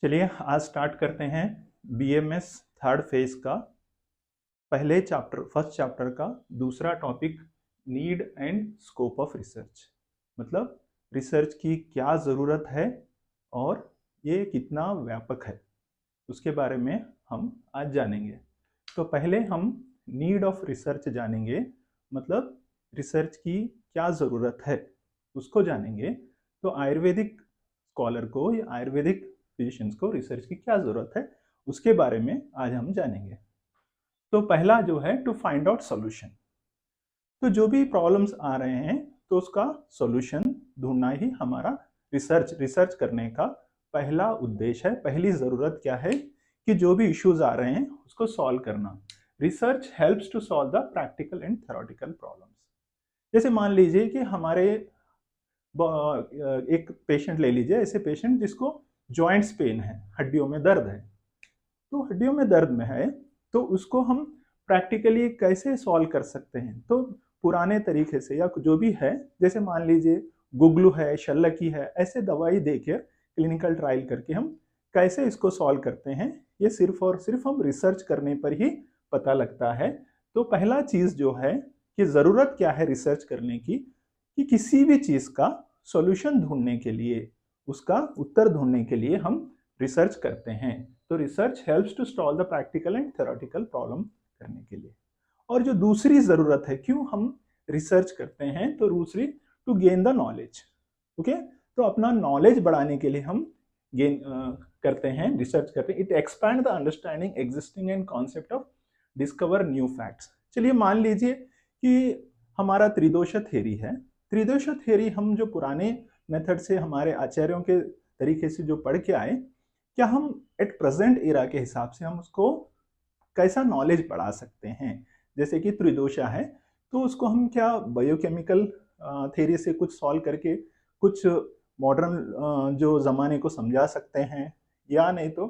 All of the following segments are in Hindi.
चलिए आज स्टार्ट करते हैं बीएमएस थर्ड फेज का फर्स्ट चैप्टर का दूसरा topic need and scope of research. मतलब रिसर्च की क्या ज़रूरत है और ये कितना व्यापक है उसके बारे में हम आज जानेंगे। तो पहले हम नीड ऑफ रिसर्च जानेंगे, मतलब रिसर्च की क्या ज़रूरत है उसको जानेंगे। तो आयुर्वेदिक स्कॉलर को या आयुर्वेदिक फिजिशियंस को रिसर्च की क्या ज़रूरत है उसके बारे में आज हम जानेंगे। तो पहला जो है टू फाइंड आउट सॉल्यूशन। तो जो भी प्रॉब्लम्स आ रहे हैं तो उसका सॉल्यूशन ढूंढना ही हमारा रिसर्च करने का पहला उद्देश्य है। पहली ज़रूरत क्या है कि जो भी इश्यूज आ रहे हैं उसको सॉल्व करना। Research helps to solve the practical and theoretical problems. जैसे मान लीजिए कि हमारे एक पेशेंट ले लीजिए, ऐसे पेशेंट जिसको जॉइंट्स पेन है, हड्डियों में दर्द है। तो हड्डियों में दर्द में है तो उसको हम प्रैक्टिकली कैसे सॉल्व कर सकते हैं। तो पुराने तरीके से या जो भी है, जैसे मान लीजिए गुगलू है, शल्लकी है, ऐसे दवाई देकर क्लिनिकल ट्रायल करके हम कैसे इसको सॉल्व करते हैं, ये सिर्फ और सिर्फ हम रिसर्च करने पर ही पता लगता है। तो पहला चीज़ जो है कि ज़रूरत क्या है रिसर्च करने की, कि किसी भी चीज़ का सॉल्यूशन ढूंढने के लिए, उसका उत्तर ढूंढने के लिए हम रिसर्च करते हैं। तो research helps to solve the practical and theoretical problem करने के लिए। और जो दूसरी ज़रूरत है क्यों हम रिसर्च करते हैं, तो दूसरी to gain the knowledge. Okay, तो अपना नॉलेज बढ़ाने के लिए हम गेन करते हैं, रिसर्च करते हैं। It expand the understanding existing and concept of discover new facts. चलिए मान लीजिए कि हमारा त्रिदोष थ्योरी है। त्रिदोष थ्योरी हम जो पुराने मेथड से हमारे आचार्यों के तरीके से जो पढ़ के आए, क्या हम एट प्रेजेंट एरा के हिसाब से हम उसको कैसा नॉलेज बढ़ा सकते हैं। जैसे कि त्रिदोषा है तो उसको हम क्या बायोकेमिकल थ्योरी से कुछ सॉल्व करके कुछ मॉडर्न जो ज़माने को समझा सकते हैं, या नहीं तो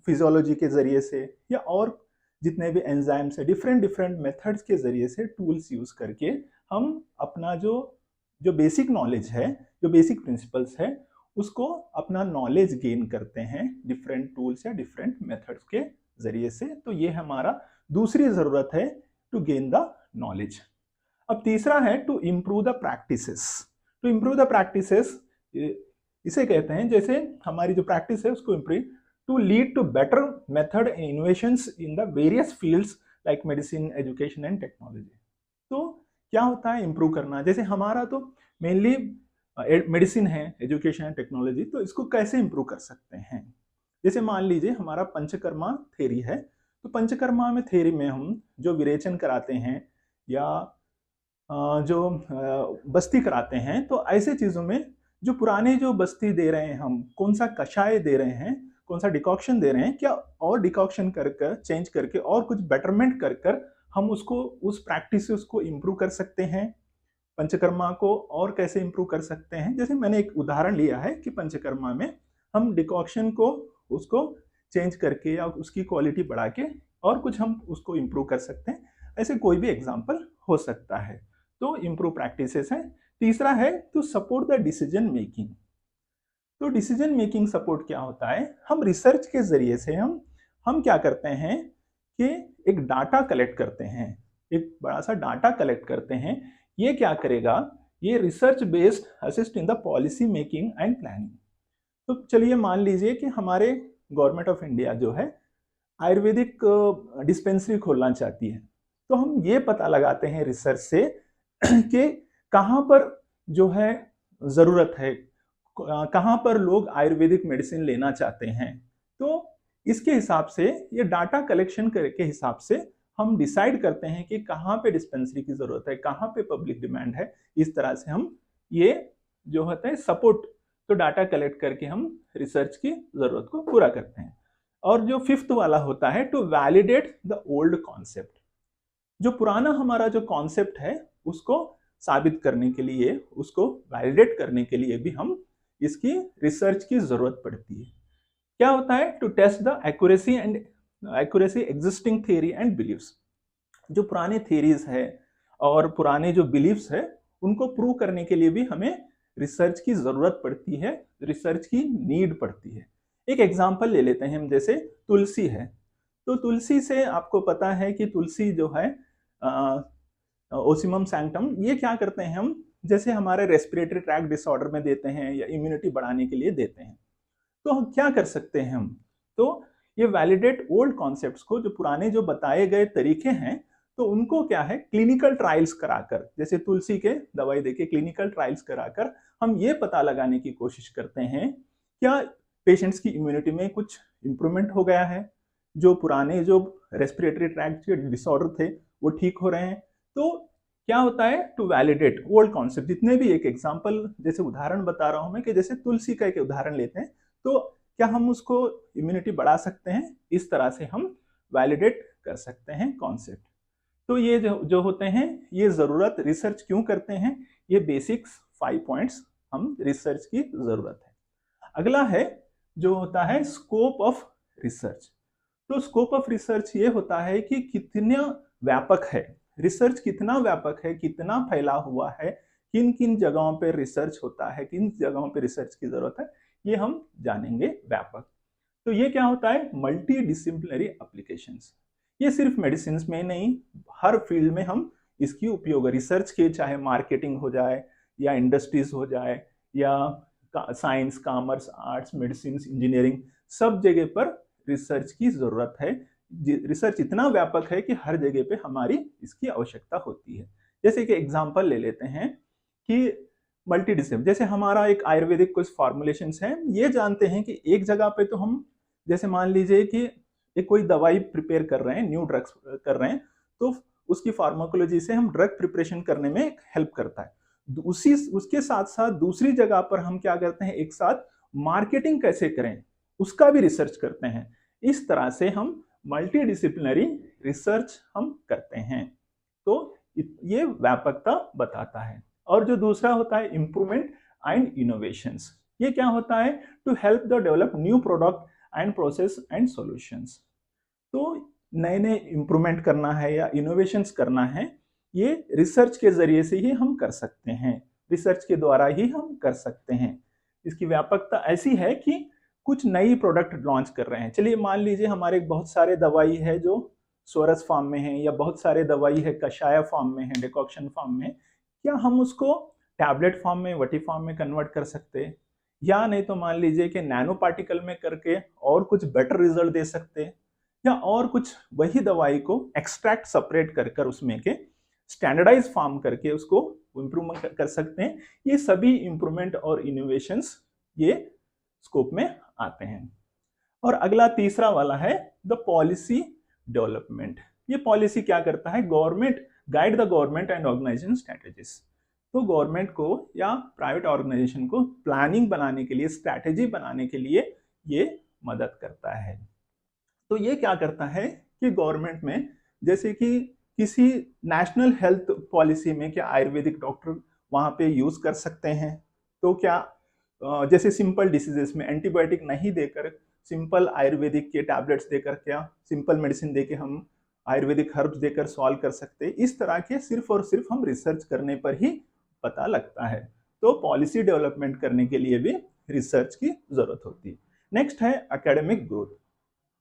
फिजियोलॉजी के ज़रिए से, या और जितने भी एंजाइम्स है, डिफरेंट डिफरेंट मेथड्स के ज़रिए से टूल्स यूज़ करके हम अपना जो जो बेसिक नॉलेज है, जो बेसिक प्रिंसिपल्स है, उसको अपना नॉलेज गेन करते हैं डिफरेंट टूल्स या डिफरेंट मेथड्स के जरिए से। तो ये हमारा दूसरी ज़रूरत है टू गेन द नॉलेज। अब तीसरा है to improve the practices. To improve the practices इसे कहते हैं, जैसे हमारी जो प्रैक्टिस है उसको improve to lead to better method and innovations in the various fields like medicine, education and technology. तो क्या होता है इम्प्रूव करना, जैसे हमारा तो मेनली मेडिसिन है, एजुकेशन एंड टेक्नोलॉजी, तो इसको कैसे इम्प्रूव कर सकते हैं। जैसे मान लीजिए हमारा पंचकर्मा थ्योरी है, तो पंचकर्मा में थ्योरी में हम जो विरेचन कराते हैं या जो बस्ती कराते हैं, तो ऐसे चीज़ों में जो पुराने जो बस्ती दे रहे हैं, हम कौन सा कषाय दे रहे हैं, कौन सा डिकॉक्शन दे रहे हैं, क्या और डिकॉक्शन कर कर चेंज करके और कुछ बेटरमेंट कर कर हम उसको उस प्रैक्टिस से उसको इम्प्रूव कर सकते हैं। पंचकर्मा को और कैसे इम्प्रूव कर सकते हैं, जैसे मैंने एक उदाहरण लिया है कि पंचकर्मा में हम डिकॉक्शन को उसको चेंज करके या उसकी क्वालिटी बढ़ा के और कुछ हम उसको इम्प्रूव कर सकते हैं। ऐसे कोई भी एग्जाम्पल हो सकता है। तो इम्प्रूव प्रैक्टिसेस है। तीसरा है to support the decision making. तो डिसीजन मेकिंग सपोर्ट क्या होता है, हम रिसर्च के जरिए से हम क्या करते हैं कि एक डाटा कलेक्ट करते हैं, एक बड़ा सा डाटा कलेक्ट करते हैं। ये क्या करेगा, ये research based assist in the policy making and planning. तो चलिए मान लीजिए कि हमारे गवर्नमेंट ऑफ इंडिया जो है आयुर्वेदिक डिस्पेंसरी खोलना चाहती है, तो हम ये पता लगाते हैं रिसर्च से कि कहाँ पर जो है ज़रूरत है, कहाँ पर लोग आयुर्वेदिक मेडिसिन लेना चाहते हैं। तो इसके हिसाब से, ये डाटा कलेक्शन के हिसाब से हम डिसाइड करते हैं कि कहाँ पे डिस्पेंसरी की ज़रूरत है, कहाँ पे पब्लिक डिमांड है। इस तरह से हम ये जो होता है सपोर्ट, तो डाटा कलेक्ट करके हम रिसर्च की ज़रूरत को पूरा करते हैं। और जो फिफ्थ वाला होता है to validate the old concept. जो पुराना हमारा जो कॉन्सेप्ट है उसको साबित करने के लिए, उसको वैलिडेट करने के लिए भी हम इसकी रिसर्च की जरूरत पड़ती है। क्या होता है, to test the accuracy existing theory and believes. जो पुराने थियरीज है और पुराने जो बिलीव्स है उनको प्रूव करने के लिए भी हमें रिसर्च की जरूरत पड़ती है, रिसर्च की नीड पड़ती है। एक एग्जाम्पल ले लेते हैं हम, जैसे तुलसी है। तो तुलसी से आपको पता है कि तुलसी जो है ओसिमम सैंक्टम, ये क्या करते हैं हम, जैसे हमारे रेस्पिरेटरी ट्रैक्ट डिसऑर्डर में देते हैं या इम्यूनिटी बढ़ाने के लिए देते हैं। तो हम क्या कर सकते हैं हम, तो ये वैलिडेट ओल्ड कॉन्सेप्ट्स को, जो पुराने जो बताए गए तरीके हैं, तो उनको क्या है क्लिनिकल ट्रायल्स कराकर, जैसे तुलसी के दवाई देके क्लिनिकल ट्रायल्स कराकर हम ये पता लगाने की कोशिश करते हैं क्या पेशेंट्स की इम्यूनिटी में कुछ इंप्रूवमेंट हो गया है, जो पुराने जो रेस्पिरेटरी ट्रैक्ट के डिसऑर्डर थे वो ठीक हो रहे हैं। तो क्या होता है, टू वैलिडेट ओल्ड कॉन्सेप्ट, जितने भी, एक एग्जांपल जैसे उदाहरण बता रहा हूं मैं कि जैसे तुलसी का एक उदाहरण लेते हैं, तो क्या हम उसको इम्यूनिटी बढ़ा सकते हैं, इस तरह से हम वैलिडेट कर सकते हैं कॉन्सेप्ट। तो ये जो जो होते हैं, ये जरूरत रिसर्च क्यों करते हैं, ये बेसिक्स 5 पॉइंट्स हम रिसर्च की जरूरत है। अगला है जो होता है स्कोप ऑफ रिसर्च। तो स्कोप ऑफ रिसर्च ये होता है कि कितना व्यापक है रिसर्च, कितना व्यापक है, कितना फैला हुआ है, किन किन जगहों पे रिसर्च होता है, किन जगहों पे रिसर्च की जरूरत है, ये हम जानेंगे व्यापक। तो ये क्या होता है, मल्टी डिसिप्लिनरी एप्लीकेशंस। ये सिर्फ मेडिसिन में नहीं, हर फील्ड में हम इसकी उपयोग रिसर्च के, चाहे मार्केटिंग हो जाए या इंडस्ट्रीज हो जाए या science, commerce, arts, medicine, engineering, सब जगह पर रिसर्च की जरूरत है। रिसर्च इतना व्यापक है कि हर जगह पे हमारी इसकी आवश्यकता होती है। जैसे कि एग्जांपल ले लेते हैं कि मल्टी डिसिप्लिन, जैसे हमारा एक आयुर्वेदिक कुछ फॉर्मुलेशंस हैं, ये जानते हैं कि एक जगह पे तो हम, जैसे मान लीजिए कि एक कोई दवाई प्रिपेयर कर रहे हैं, न्यू ड्रग्स कर रहे हैं, तो उसकी फार्माकोलॉजी से हम ड्रग प्रिपरेशन करने में हेल्प करता है। उसी उसके साथ साथ दूसरी जगह पर हम क्या करते हैं, एक साथ मार्केटिंग कैसे करें उसका भी रिसर्च करते हैं। इस तरह से हम मल्टी डिसिप्लिनरी रिसर्च हम करते हैं। तो ये व्यापकता बताता है। और जो दूसरा होता है इंप्रूवमेंट एंड इनोवेशंस, ये क्या होता है, to help the develop new product and process and solutions. तो नए नए इंप्रूवमेंट करना है या इनोवेशंस करना है, ये रिसर्च के जरिए से ही हम कर सकते हैं, रिसर्च के द्वारा ही हम कर सकते हैं। इसकी व्यापकता ऐसी है कि कुछ नई प्रोडक्ट लॉन्च कर रहे हैं। चलिए मान लीजिए हमारे बहुत सारे दवाई है जो सोरस फॉर्म में है, या बहुत सारे दवाई है कषाय फॉर्म में है, डिकॉक्शन फॉर्म में, क्या हम उसको टैबलेट फॉर्म में, वटी फॉर्म में कन्वर्ट कर सकते हैं, या नहीं तो मान लीजिए कि नैनो पार्टिकल में करके और कुछ बेटर रिजल्ट दे सकते हैं, या और कुछ वही दवाई को एक्सट्रैक्ट सेपरेट कर कर उसमें के स्टैंडर्डाइज फॉर्म करके उसको इम्प्रूवमेंट कर सकते हैं। ये सभी इम्प्रूवमेंट और इनोवेशंस ये स्कोप में आते हैं। और अगला तीसरा वाला है द पॉलिसी डेवलपमेंट। ये पॉलिसी क्या करता है, government guide the government and organization strategies. तो गवर्नमेंट को या प्राइवेट ऑर्गेनाइजेशन को प्लानिंग बनाने के लिए, स्ट्रैटेजी बनाने के लिए ये मदद करता है। तो ये क्या करता है कि गवर्नमेंट में, जैसे कि किसी नेशनल हेल्थ पॉलिसी में क्या आयुर्वेदिक डॉक्टर वहां पे यूज कर सकते हैं, तो क्या जैसे सिंपल डिसीजेस में एंटीबायोटिक नहीं देकर सिंपल आयुर्वेदिक के टैबलेट्स देकर, क्या सिंपल मेडिसिन देके हम आयुर्वेदिक हर्ब्स देकर सॉल्व कर सकते हैं, इस तरह के सिर्फ और सिर्फ हम रिसर्च करने पर ही पता लगता है। तो पॉलिसी डेवलपमेंट करने के लिए भी रिसर्च की जरूरत होती है। नेक्स्ट है एकेडमिक ग्रोथ।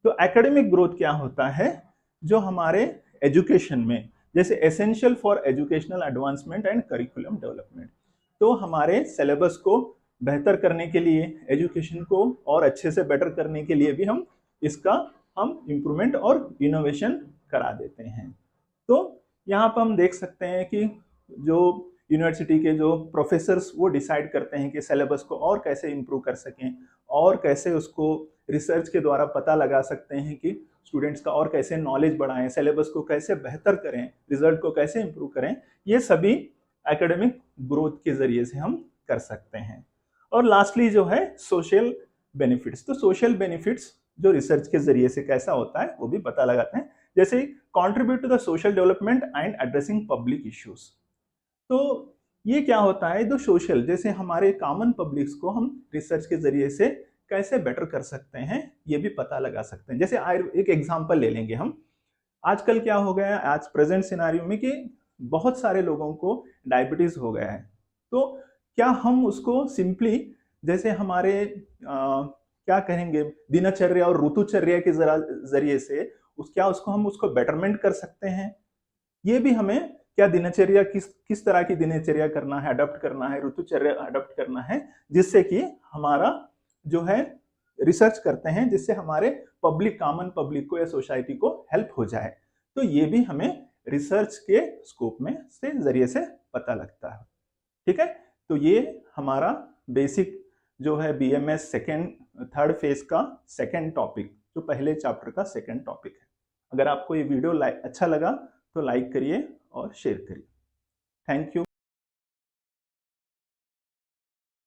तो एकेडमिक ग्रोथ क्या होता है, जो हमारे एजुकेशन में, जैसे essential for educational advancement and curriculum development, तो हमारे सिलेबस को बेहतर करने के लिए, एजुकेशन को और अच्छे से बेटर करने के लिए भी हम इम्प्रूवमेंट और इनोवेशन करा देते हैं। तो यहाँ पर हम देख सकते हैं कि जो यूनिवर्सिटी के जो प्रोफेसर्स वो डिसाइड करते हैं कि सिलेबस को और कैसे इम्प्रूव कर सकें, और कैसे उसको रिसर्च के द्वारा पता लगा सकते हैं कि स्टूडेंट्स का और कैसे नॉलेज बढ़ाएं, सिलेबस को कैसे बेहतर करें, रिजल्ट को कैसे इम्प्रूव करें, ये सभी एकेडमिक ग्रोथ के जरिए से हम कर सकते हैं। और लास्टली जो है सोशल बेनिफिट्स। तो सोशल बेनिफिट्स जो रिसर्च के जरिए से कैसा होता है वो भी पता लगाते हैं, जैसे contribute to the social development and addressing public issues. तो ये क्या होता है, जो सोशल, जैसे हमारे कॉमन पब्लिक्स को हम रिसर्च के जरिए से कैसे बेटर कर सकते हैं, ये भी पता लगा सकते हैं। जैसे एक एग्जांपल ले लेंगे हम, आजकल क्या हो गया है, आज प्रेजेंट सिनारियो में, कि बहुत सारे लोगों को डायबिटीज हो गया है। तो क्या हम उसको सिंपली, जैसे हमारे क्या कहेंगे, दिनचर्या और ऋतुचर्या के जरिए से उसको हम उसको बेटरमेंट कर सकते हैं। ये भी हमें क्या दिनचर्या किस तरह की दिनचर्या करना है, अडॉप्ट करना है, ऋतुचर्या अडॉप्ट करना है, जिससे कि हमारा जो है रिसर्च करते हैं, जिससे हमारे कॉमन पब्लिक को या सोसाइटी को हेल्प हो जाए। तो ये भी हमें रिसर्च के स्कोप में से जरिए से पता लगता है। ठीक है, तो ये हमारा बेसिक जो है बीएमएस थर्ड फेज का सेकेंड टॉपिक, जो पहले चैप्टर का सेकेंड टॉपिक है। अगर आपको ये वीडियो अच्छा लगा तो लाइक करिए और शेयर करिए। Thank you.